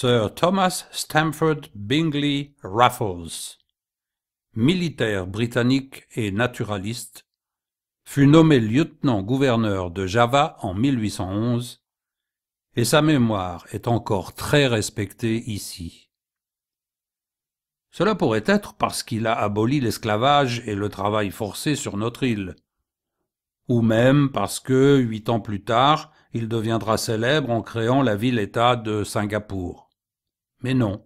Sir Thomas Stamford Bingley Raffles, militaire britannique et naturaliste, fut nommé lieutenant-gouverneur de Java en 1811 et sa mémoire est encore très respectée ici. Cela pourrait être parce qu'il a aboli l'esclavage et le travail forcé sur notre île, ou même parce que, 8 ans plus tard, il deviendra célèbre en créant la ville-État de Singapour. Mais non.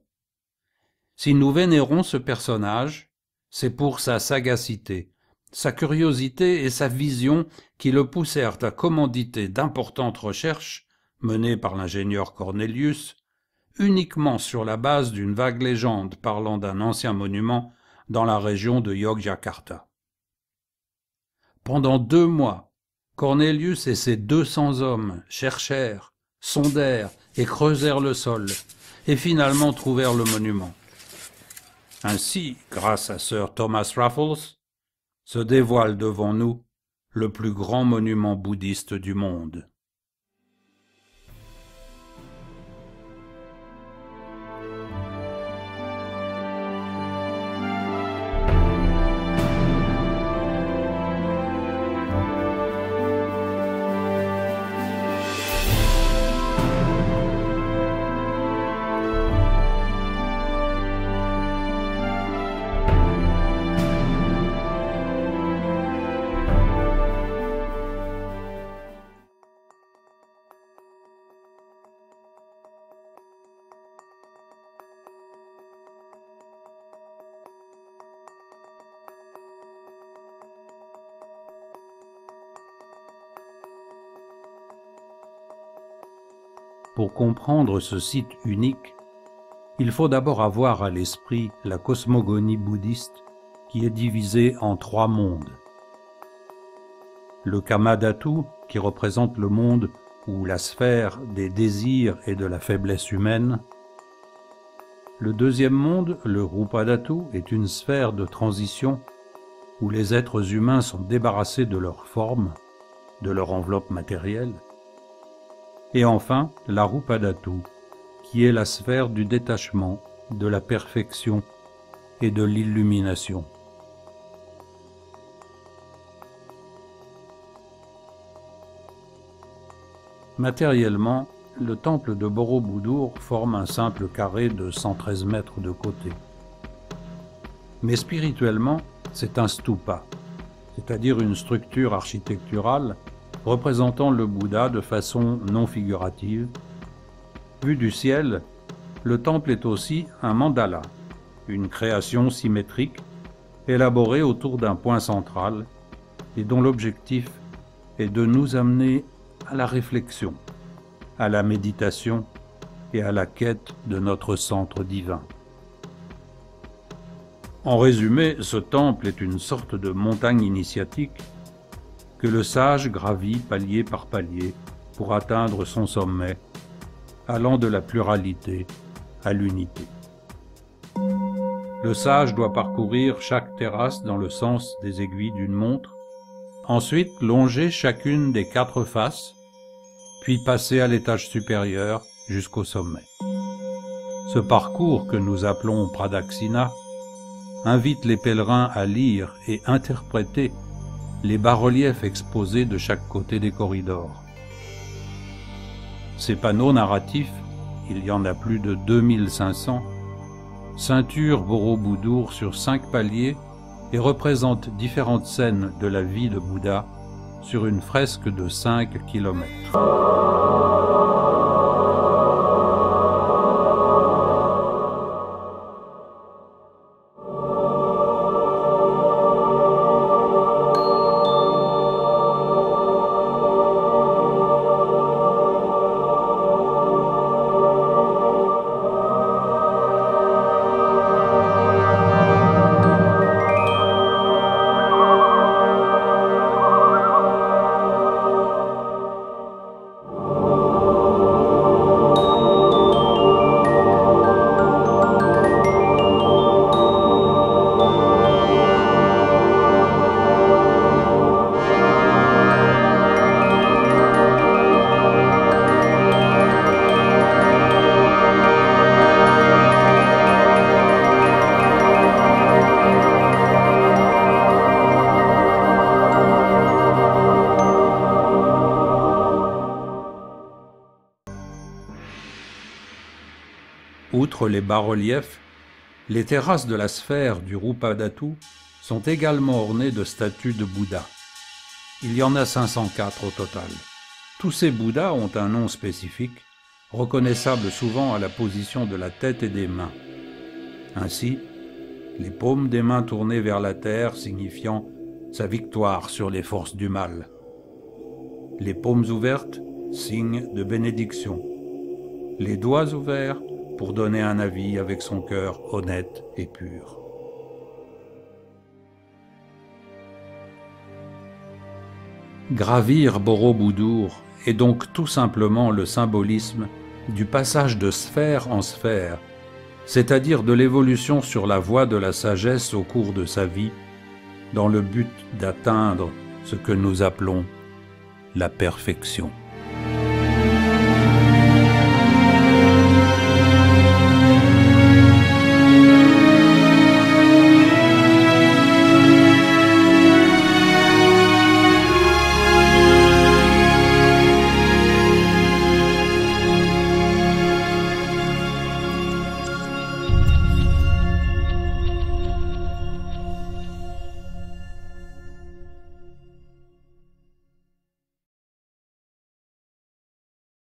Si nous vénérons ce personnage, c'est pour sa sagacité, sa curiosité et sa vision qui le poussèrent à commanditer d'importantes recherches, menées par l'ingénieur Cornelius, uniquement sur la base d'une vague légende parlant d'un ancien monument dans la région de Yogyakarta. Pendant 2 mois, Cornelius et ses 200 hommes cherchèrent, sondèrent et creusèrent le sol, et finalement trouvèrent le monument. Ainsi, grâce à Sir Thomas Raffles, se dévoile devant nous le plus grand monument bouddhiste du monde. Pour comprendre ce site unique, il faut d'abord avoir à l'esprit la cosmogonie bouddhiste qui est divisée en 3 mondes. Le Kamadhatu, qui représente le monde ou la sphère des désirs et de la faiblesse humaine. Le 2e monde, le Rupadhatu, est une sphère de transition où les êtres humains sont débarrassés de leur forme, de leur enveloppe matérielle. Et enfin, la Rupadhatu, qui est la sphère du détachement, de la perfection et de l'illumination. Matériellement, le temple de Borobudur forme un simple carré de 113 mètres de côté. Mais spirituellement, c'est un stupa, c'est-à-dire une structure architecturale représentant le Bouddha de façon non figurative. Vu du ciel, le temple est aussi un mandala, une création symétrique élaborée autour d'un point central et dont l'objectif est de nous amener à la réflexion, à la méditation et à la quête de notre centre divin. En résumé, ce temple est une sorte de montagne initiatique que le sage gravit palier par palier pour atteindre son sommet, allant de la pluralité à l'unité. Le sage doit parcourir chaque terrasse dans le sens des aiguilles d'une montre, ensuite longer chacune des 4 faces, puis passer à l'étage supérieur jusqu'au sommet. Ce parcours que nous appelons Pradaksina invite les pèlerins à lire et interpréter les bas-reliefs exposés de chaque côté des corridors. Ces panneaux narratifs, il y en a plus de 2500, ceinturent Borobudur sur 5 paliers et représentent différentes scènes de la vie de Bouddha sur une fresque de 5 kilomètres. Outre les bas-reliefs, les terrasses de la sphère du Rupa Dhatu sont également ornées de statues de Bouddha. Il y en a 504 au total. Tous ces Bouddhas ont un nom spécifique, reconnaissable souvent à la position de la tête et des mains. Ainsi, les paumes des mains tournées vers la terre signifiant sa victoire sur les forces du mal. Les paumes ouvertes, signe de bénédiction. Les doigts ouverts pour donner un avis avec son cœur honnête et pur. Gravir Borobudur est donc tout simplement le symbolisme du passage de sphère en sphère, c'est-à-dire de l'évolution sur la voie de la sagesse au cours de sa vie, dans le but d'atteindre ce que nous appelons la perfection.